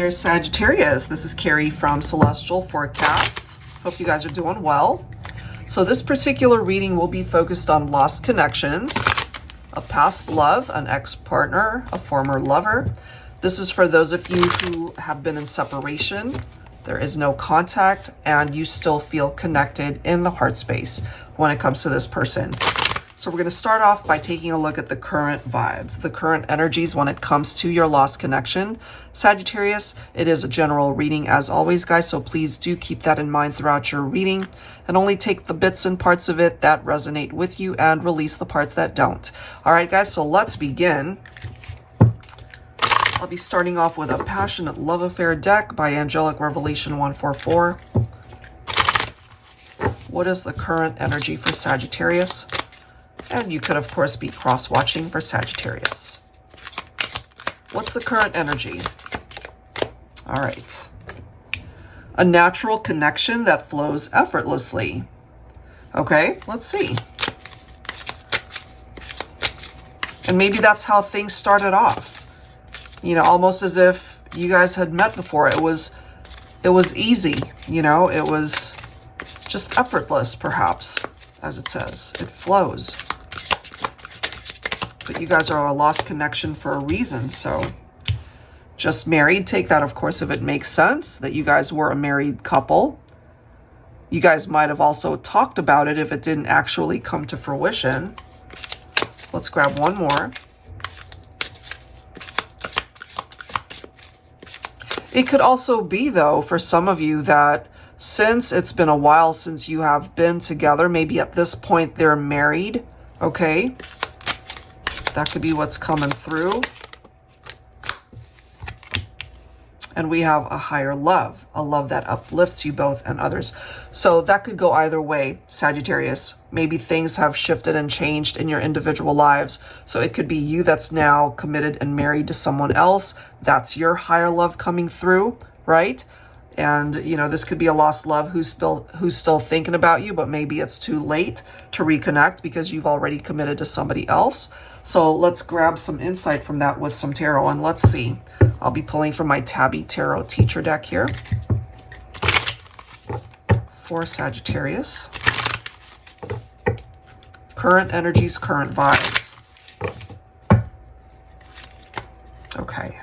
there, Sagittarius. This is Carrie from Celestial Forecast. Hope you guys are doing well. So this particular reading will be focused on lost connections, a past love, an ex-partner, a former lover. This is for those of you who have been in separation, there is no contact, and you still feel connected in the heart space when it comes to this person. So we're going to start off by taking a look at the current vibes, the current energies when it comes to your lost connection. Sagittarius, it is a general reading as always, guys, so please do keep that in mind throughout your reading and only take the bits and parts of it that resonate with you and release the parts that don't. All right, guys, so let's begin. I'll be starting off with a Passionate Love Affair deck by Angelic Revelation 144. What is the current energy for Sagittarius? And you could, of course, be cross-watching for Sagittarius. What's the current energy? All right. A natural connection that flows effortlessly. Okay, let's see. And maybe that's how things started off. You know, almost as if you guys had met before. It was easy, you know, it was just effortless, perhaps, as it says. It flows. But you guys are a lost connection for a reason, so just married. Take that, of course, if it makes sense that you guys were a married couple. You guys might have also talked about it if it didn't actually come to fruition. Let's grab one more. It could also be, though, for some of you that since it's been a while since you have been together, maybe at this point they're married, okay? That could be what's coming through. And we have a higher love, a love that uplifts you both and others. So that could go either way, Sagittarius. Maybe things have shifted and changed in your individual lives. So it could be you that's now committed and married to someone else. That's your higher love coming through, right? And, you know, this could be a lost love who's still thinking about you, but maybe it's too late to reconnect because you've already committed to somebody else. So let's grab some insight from that with some tarot, and let's see. I'll be pulling from my TABBY Tarot Teacher deck here for Sagittarius. Current energies, current vibes. Okay.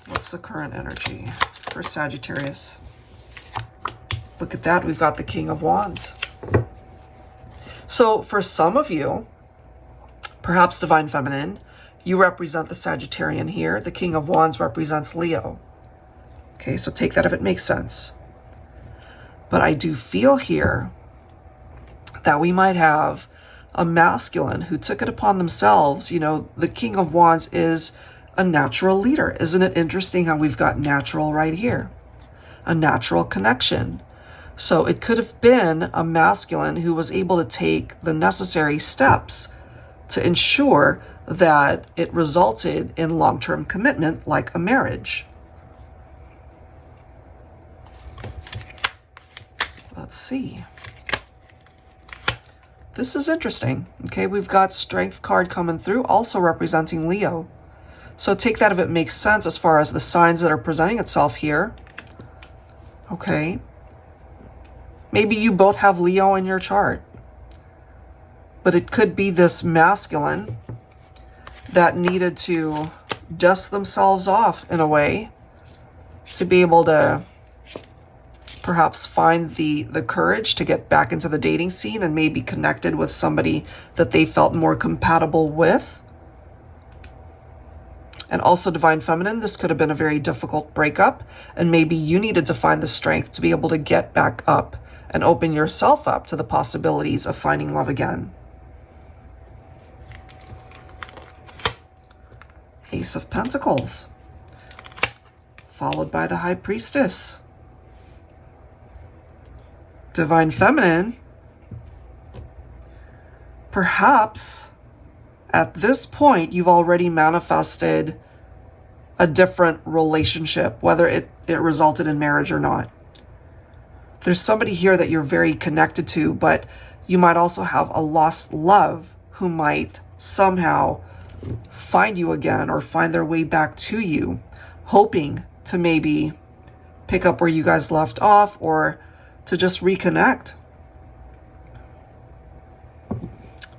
What's the current energy for Sagittarius? Look at that. We've got the King of Wands. So for some of you, perhaps Divine Feminine, you represent the Sagittarian here. The King of Wands represents Leo. Okay, so take that if it makes sense. But I do feel here that we might have a masculine who took it upon themselves. You know, the King of Wands is a natural leader. Isn't it interesting how we've got natural right here? A natural connection. So it could have been a masculine who was able to take the necessary steps to ensure that it resulted in long-term commitment like a marriage. Let's see. This is interesting. Okay, we've got Strength card coming through, also representing Leo. So take that if it makes sense as far as the signs that are presenting itself here. Okay. Maybe you both have Leo in your chart. But it could be this masculine that needed to dust themselves off in a way to be able to perhaps find the courage to get back into the dating scene and maybe connected with somebody that they felt more compatible with. And also Divine Feminine, this could have been a very difficult breakup, and maybe you needed to find the strength to be able to get back up and open yourself up to the possibilities of finding love again. Ace of Pentacles, followed by the High Priestess. Divine Feminine, perhaps at this point you've already manifested a different relationship, whether it resulted in marriage or not. There's somebody here that you're very connected to, but you might also have a lost love who might somehow find you again or find their way back to you, hoping to maybe pick up where you guys left off or to just reconnect.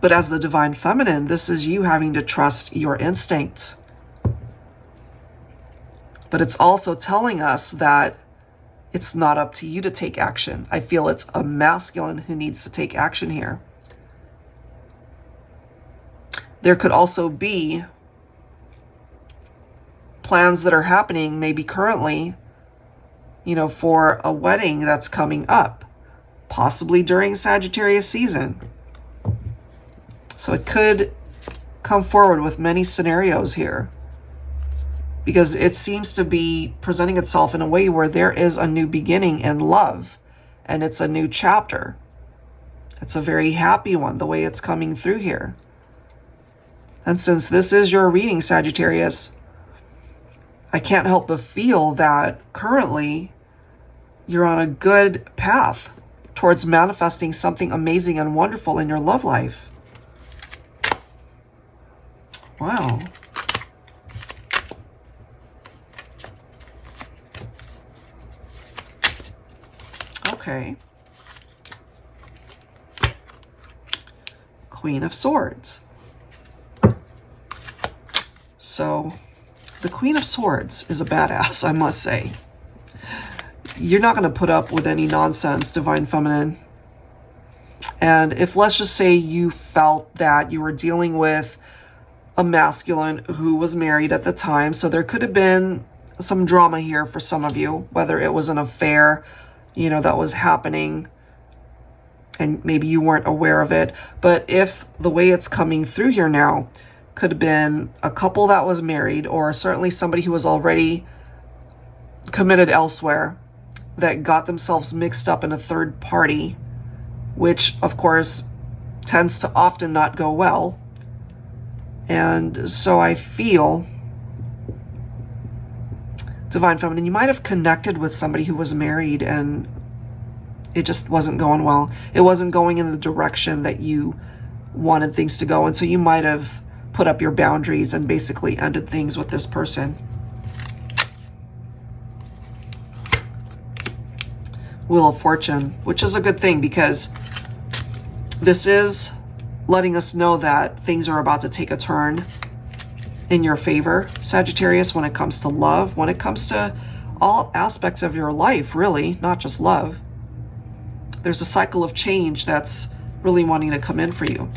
But as the Divine Feminine, this is you having to trust your instincts. But it's also telling us that it's not up to you to take action. I feel it's a masculine who needs to take action here. There could also be plans that are happening maybe currently, you know, for a wedding that's coming up, possibly during Sagittarius season. So it could come forward with many scenarios here, because it seems to be presenting itself in a way where there is a new beginning in love, and it's a new chapter. It's a very happy one, the way it's coming through here. And since this is your reading, Sagittarius, I can't help but feel that currently you're on a good path towards manifesting something amazing and wonderful in your love life. Wow. Okay. Queen of Swords. So, the Queen of Swords is a badass, I must say. You're not going to put up with any nonsense, Divine Feminine. And if, let's just say, you felt that you were dealing with a masculine who was married at the time, so there could have been some drama here for some of you, whether it was an affair, you know, that was happening and maybe you weren't aware of it. But if the way it's coming through here now could have been a couple that was married, or certainly somebody who was already committed elsewhere that got themselves mixed up in a third party, which of course tends to often not go well. And so I feel, Divine Feminine, you might have connected with somebody who was married and it just wasn't going well. It wasn't going in the direction that you wanted things to go. And so you might have put up your boundaries and basically ended things with this person. Wheel of Fortune, which is a good thing, because this is letting us know that things are about to take a turn in your favor, Sagittarius, when it comes to love, when it comes to all aspects of your life, really, not just love. There's a cycle of change that's really wanting to come in for you.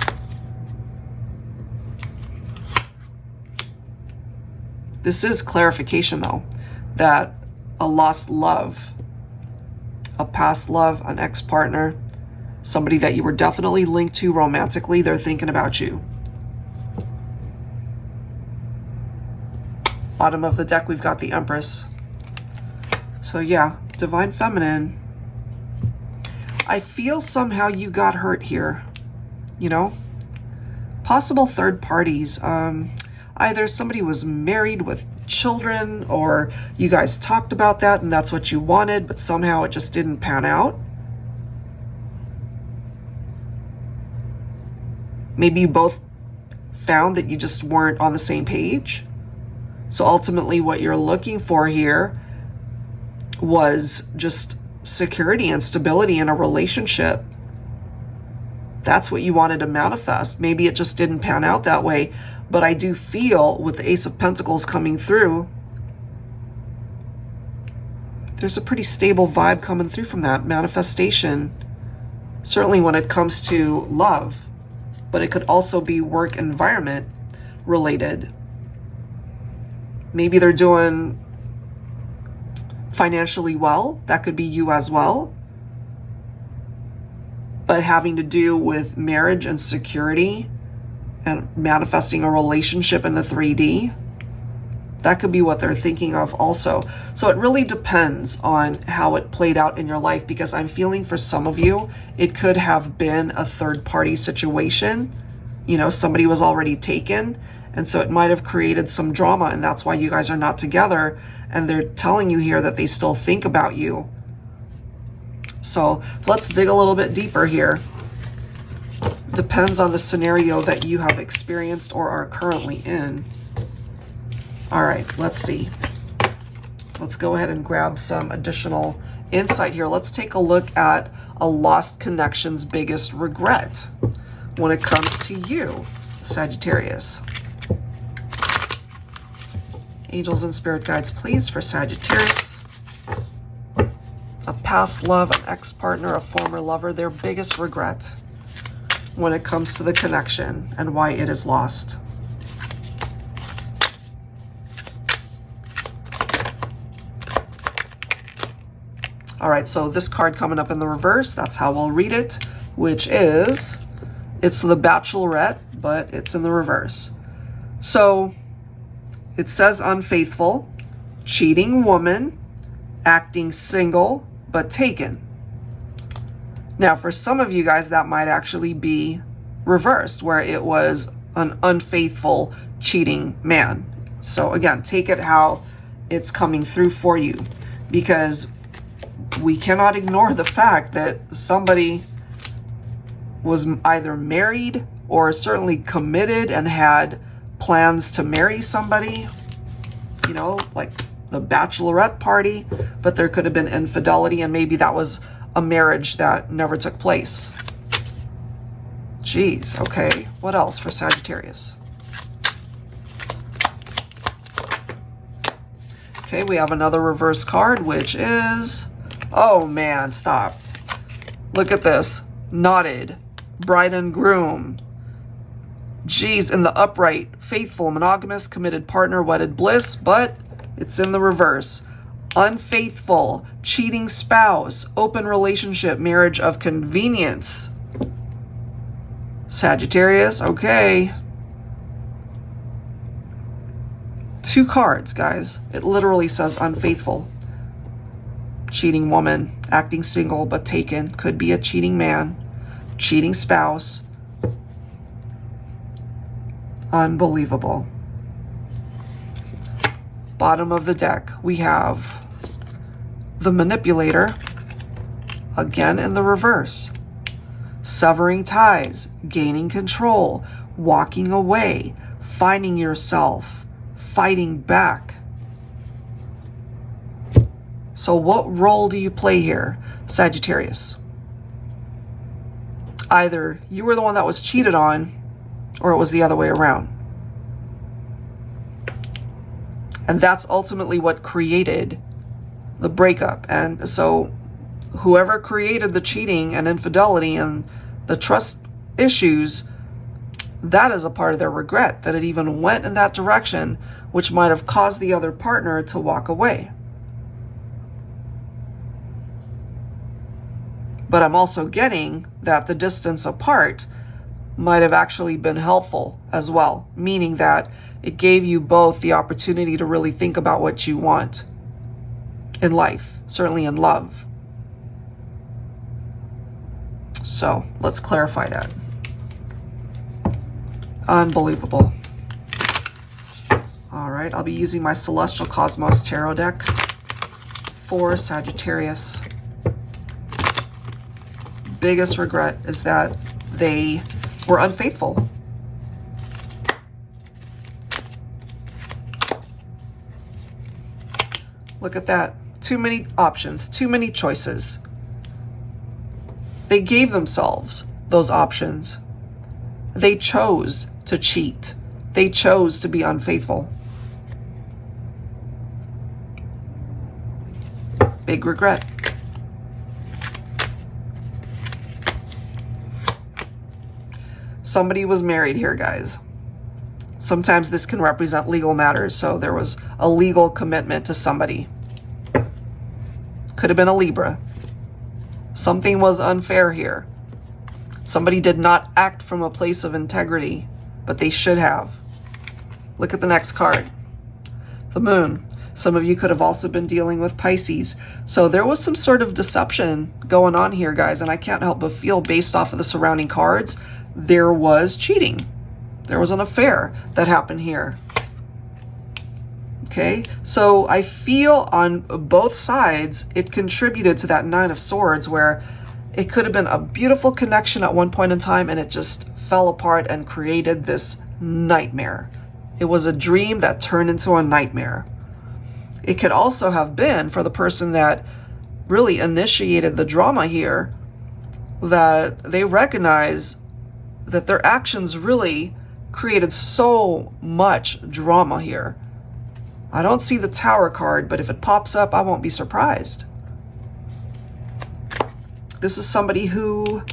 This is clarification, though, that a lost love, a past love, an ex-partner, somebody that you were definitely linked to romantically, they're thinking about you. Bottom of the deck, we've got the Empress. So yeah, Divine Feminine, I feel somehow you got hurt here, you know? Possible third parties. Either somebody was married with children, or you guys talked about that and that's what you wanted, but somehow it just didn't pan out. Maybe you both found that you just weren't on the same page. So ultimately what you're looking for here was just security and stability in a relationship. That's what you wanted to manifest. Maybe it just didn't pan out that way. But I do feel with the Ace of Pentacles coming through, there's a pretty stable vibe coming through from that manifestation. Certainly when it comes to love, but it could also be work environment related. Maybe they're doing financially well. That could be you as well. But having to do with marriage and security and manifesting a relationship in the 3D, that could be what they're thinking of also. So it really depends on how it played out in your life, because I'm feeling for some of you, it could have been a third party situation. You know, somebody was already taken, and so it might have created some drama, and that's why you guys are not together, and they're telling you here that they still think about you. So let's dig a little bit deeper here. Depends on the scenario that you have experienced or are currently in. All right, let's see. Let's go ahead and grab some additional insight here. Let's take a look at a lost connection's biggest regret when it comes to you, Sagittarius. Angels and spirit guides, please, for Sagittarius. A past love, an ex-partner, a former lover, their biggest regret when it comes to the connection and why it is lost. All right, so this card coming up in the reverse, that's how we'll read it, which is, it's the Bachelorette, but it's in the reverse. So it says unfaithful, cheating woman, acting single, but taken. Now, for some of you guys, that might actually be reversed, where it was an unfaithful, cheating man. So again, take it how it's coming through for you, because we cannot ignore the fact that somebody was either married or certainly committed and had plans to marry somebody, you know, like the bachelorette party, but there could have been infidelity, and maybe that was a marriage that never took place. Jeez, okay. What else for Sagittarius? Okay, we have another reverse card, which is, oh man, stop. Look at this. Knotted, bride and groom. Geez, in the upright, faithful, monogamous, committed partner, wedded bliss, but it's in the reverse. Unfaithful, cheating spouse, open relationship, marriage of convenience. Sagittarius, okay. 2 cards, guys. It literally says unfaithful. Cheating woman, acting single but taken, could be a cheating man, cheating spouse. Unbelievable. Bottom of the deck, we have the manipulator, again in the reverse. Severing ties, gaining control, walking away, finding yourself, fighting back. So what role do you play here, Sagittarius? Either you were the one that was cheated on, or it was the other way around. And that's ultimately what created the breakup. And so whoever created the cheating and infidelity and the trust issues, that is a part of their regret, that it even went in that direction, which might have caused the other partner to walk away. But I'm also getting that the distance apart might have actually been helpful as well, meaning that it gave you both the opportunity to really think about what you want in life, certainly in love. So let's clarify that. Unbelievable. All right, I'll be using my Celestial Cosmos Tarot deck for Sagittarius. Biggest regret is that they were unfaithful. Look at that. Too many options, too many choices. They gave themselves those options. They chose to cheat. They chose to be unfaithful. Big regret. Somebody was married here, guys. Sometimes this can represent legal matters, so there was a legal commitment to somebody. Could have been a Libra. Something was unfair here. Somebody did not act from a place of integrity, but they should have. Look at the next card. The Moon. Some of you could have also been dealing with Pisces. So there was some sort of deception going on here, guys, and I can't help but feel, based off of the surrounding cards, there was cheating. There was an affair that happened here. Okay, so I feel on both sides it contributed to that 9 of Swords, where It could have been a beautiful connection at one point in time, and it just fell apart and created this nightmare. It was a dream that turned into a nightmare. It could also have been for the person that really initiated the drama here, that they recognize that their actions really created so much drama here. I don't see the Tower card, but if it pops up, I won't be surprised. This is somebody who,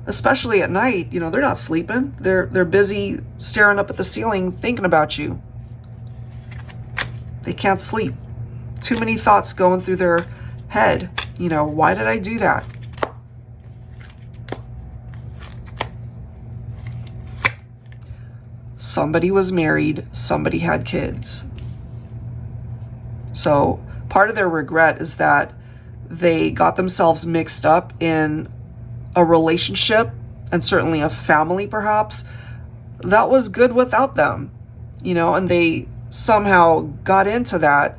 especially at night, you know, they're not sleeping. They're busy staring up at the ceiling thinking about you. They can't sleep. Too many thoughts going through their head. You know, why did I do that? Somebody was married, somebody had kids. So part of their regret is that they got themselves mixed up in a relationship, and certainly a family perhaps, that was good without them, you know, and they somehow got into that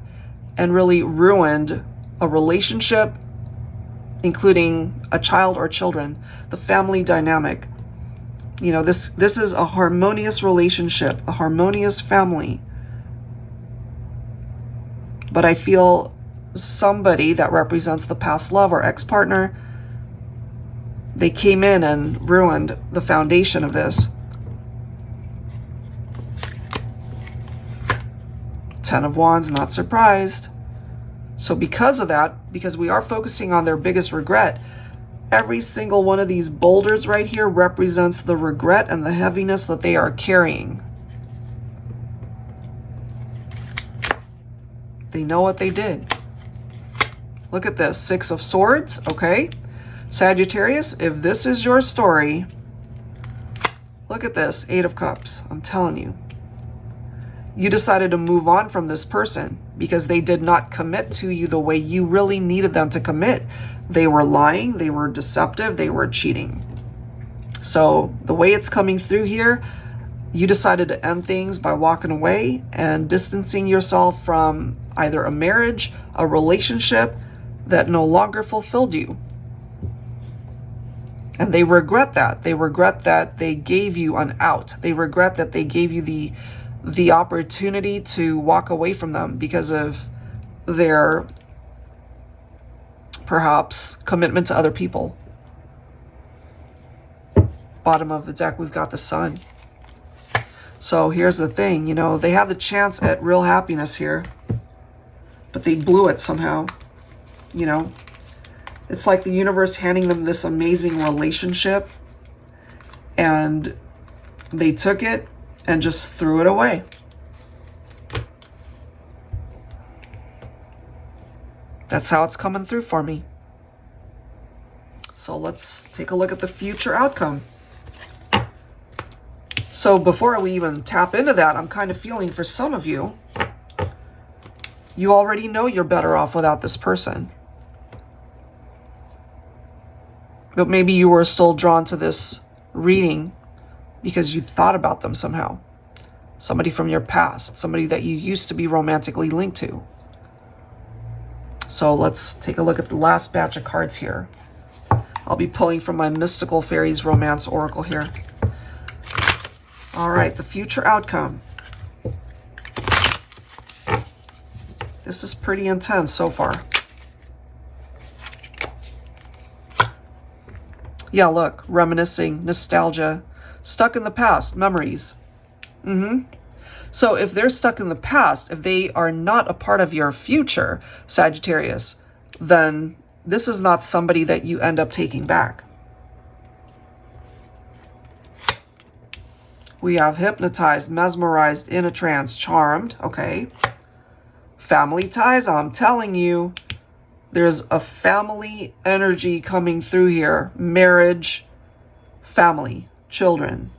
and really ruined a relationship, including a child or children, the family dynamic. You know, this is a harmonious relationship, a harmonious family. But I feel somebody that represents the past love or ex-partner, they came in and ruined the foundation of this. 10 of Wands, not surprised. So because of that, because we are focusing on their biggest regret, every single one of these boulders right here represents the regret and the heaviness that they are carrying. They know what they did. Look at this, 6 of Swords, okay? Sagittarius, if this is your story, look at this, 8 of Cups. I'm telling you. You decided to move on from this person because they did not commit to you the way you really needed them to commit. They were lying, they were deceptive, they were cheating. So the way it's coming through here, you decided to end things by walking away and distancing yourself from either a marriage, a relationship that no longer fulfilled you. And they regret that. They regret that they gave you an out. They regret that they gave you the opportunity to walk away from them because of their perhaps commitment to other people. Bottom of the deck, we've got the Sun. So here's the thing, you know, they had the chance at real happiness here, but they blew it somehow. You know, it's like the universe handing them this amazing relationship, and they took it and just threw it away. That's how it's coming through for me. So let's take a look at the future outcome. So before we even tap into that, I'm kind of feeling for some of you, you already know you're better off without this person. But maybe you were still drawn to this reading because you thought about them somehow. Somebody from your past, somebody that you used to be romantically linked to. So let's take a look at the last batch of cards here. I'll be pulling from my Mystical Fairies Romance Oracle here. All right, the future outcome. This is pretty intense so far. Yeah, look, reminiscing, nostalgia, stuck in the past, memories. So if they're stuck in the past, if they are not a part of your future, Sagittarius, then this is not somebody that you end up taking back. We have hypnotized, mesmerized, in a trance, charmed, okay. Family ties, I'm telling you, there's a family energy coming through here. Marriage, family, children.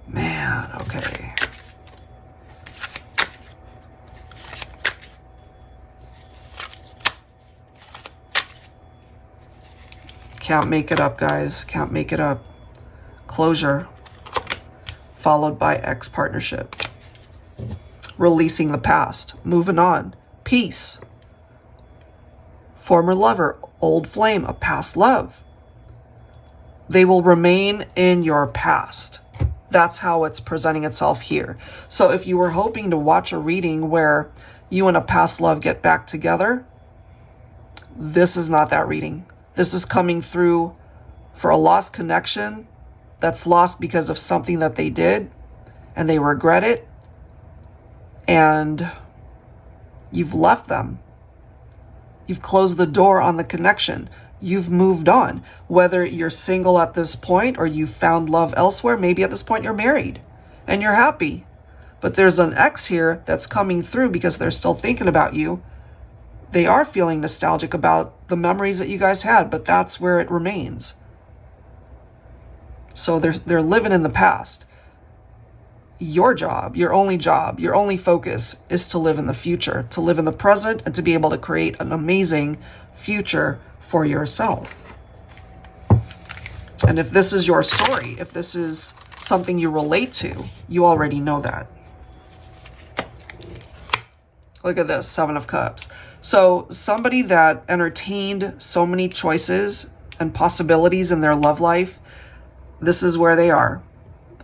Man, okay. Can't make it up, guys. Can't make it up. Closure, followed by ex-partnership. Releasing the past, moving on, peace, former lover, old flame, a past love. They will remain in your past. That's how it's presenting itself here. So if you were hoping to watch a reading where you and a past love get back together, this is not that reading. This is coming through for a lost connection that's lost because of something that they did and they regret it, and you've left them. You've closed the door on the connection. You've moved on. Whether you're single at this point or you found love elsewhere, maybe at this point you're married and you're happy. But there's an ex here that's coming through because they're still thinking about you. They are feeling nostalgic about the memories that you guys had, but that's where it remains. So they're living in the past. Your job, your only focus is to live in the future, to live in the present, and to be able to create an amazing future for yourself. And if this is your story, if this is something you relate to, you already know that. Look at this, 7 of Cups. So somebody that entertained so many choices and possibilities in their love life, this is where they are.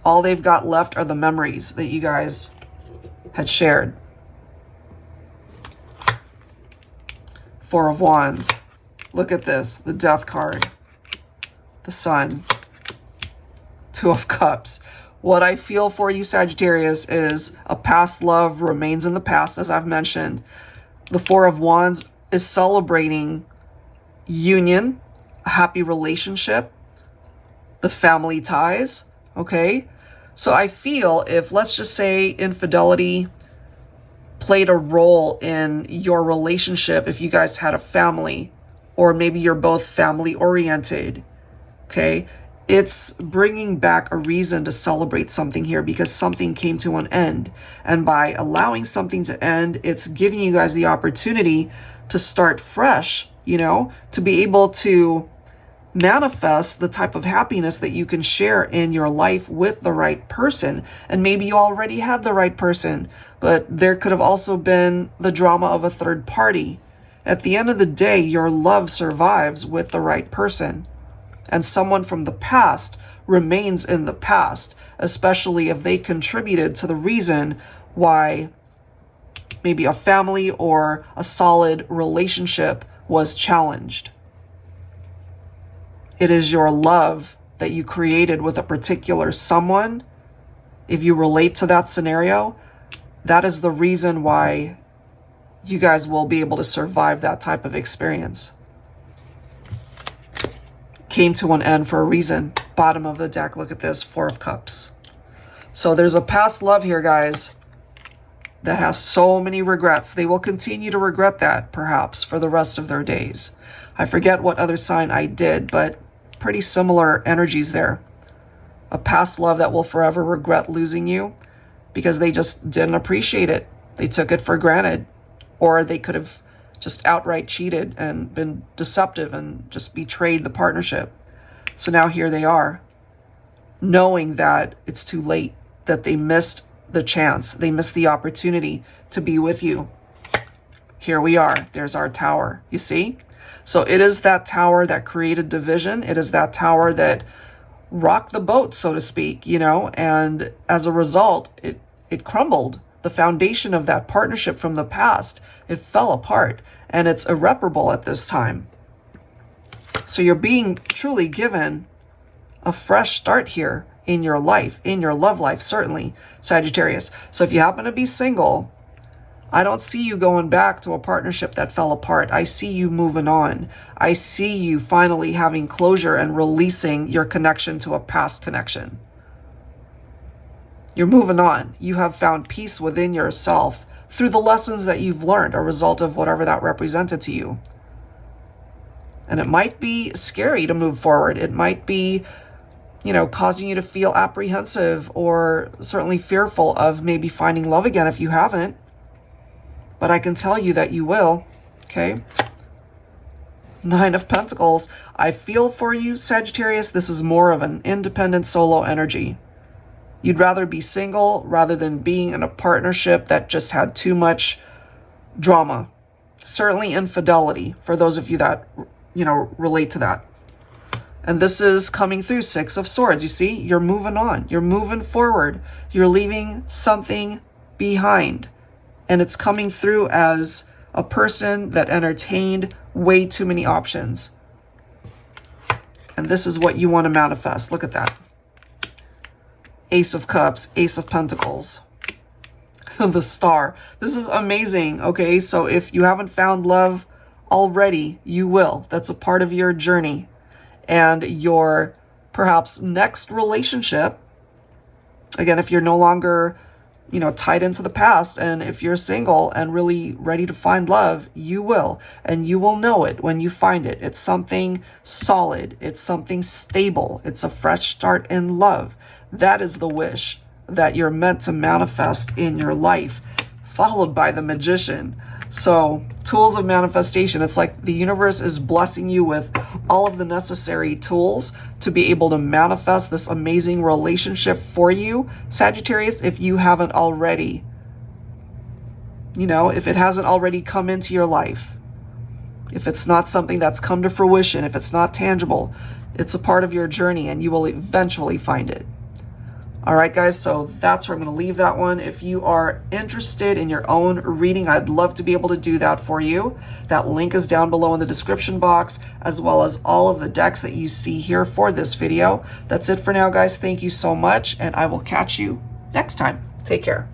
All they've got left are the memories that you guys had shared. 4 of Wands. Look at this, the Death card, the Sun, 2 of Cups. What I feel for you, Sagittarius, is a past love remains in the past, as I've mentioned. The 4 of Wands is celebrating union, a happy relationship, the family ties, okay? So I feel if, let's just say, infidelity played a role in your relationship, if you guys had a family, or maybe you're both family oriented, okay? It's bringing back a reason to celebrate something here because something came to an end. And by allowing something to end, it's giving you guys the opportunity to start fresh, you know, to be able to manifest the type of happiness that you can share in your life with the right person. And maybe you already had the right person, but there could have also been the drama of a third party. At the end of the day, your love survives with the right person. And someone from the past remains in the past, especially if they contributed to the reason why maybe a family or a solid relationship was challenged. It is your love that you created with a particular someone. If you relate to that scenario, that is the reason why you guys will be able to survive that type of experience. Came to an end for a reason. Bottom of the deck, look at this, 4 of Cups. So there's a past love here, guys, that has so many regrets. They will continue to regret that, perhaps, for the rest of their days. I forget what other sign I did, but pretty similar energies there. A past love that will forever regret losing you because they just didn't appreciate it. They took it for granted. Or they could have just outright cheated and been deceptive and just betrayed the partnership. So now here they are, knowing that it's too late, that they missed the chance, they missed the opportunity to be with you. Here we are. There's our tower, you see? So it is that tower that created division. It is that tower that rocked the boat, so to speak, you know, and as a result, it crumbled. The foundation of that partnership from the past, it fell apart, and it's irreparable at this time. So you're being truly given a fresh start here in your life, in your love life, certainly, Sagittarius. So if you happen to be single, I don't see you going back to a partnership that fell apart. I see you moving on. I see you finally having closure and releasing your connection to a past connection. You're moving on. You have found peace within yourself through the lessons that you've learned, a result of whatever that represented to you. And it might be scary to move forward. It might be, you know, causing you to feel apprehensive or certainly fearful of maybe finding love again if you haven't. But I can tell you that you will, okay? 9 of Pentacles. I feel for you, Sagittarius. This is more of an independent solo energy. You'd rather be single rather than being in a partnership that just had too much drama, Certainly infidelity, for those of you that, you know, relate to that. And this is coming through 6 of Swords. You see, you're moving on. You're moving forward. You're leaving something behind. And it's coming through as a person that entertained way too many options. And this is what you want to manifest. Look at that. Ace of Cups, Ace of Pentacles. The Star. This is amazing. Okay, so if you haven't found love already, you will. That's a part of your journey. And your perhaps next relationship, again, if you're no longer, you know, tied into the past, and if you're single and really ready to find love, you will. And you will know it when you find it. It's something solid. It's something stable. It's a fresh start in love. That is the wish that you're meant to manifest in your life, followed by the Magician. So, tools of manifestation. It's like the universe is blessing you with all of the necessary tools to be able to manifest this amazing relationship for you, Sagittarius, if you haven't already. You know, if it hasn't already come into your life. If it's not something that's come to fruition, if it's not tangible, it's a part of your journey and you will eventually find it. All right, guys, so that's where I'm going to leave that one. If you are interested in your own reading, I'd love to be able to do that for you. That link is down below in the description box, as well as all of the decks that you see here for this video. That's it for now, guys. Thank you so much, and I will catch you next time. Take care.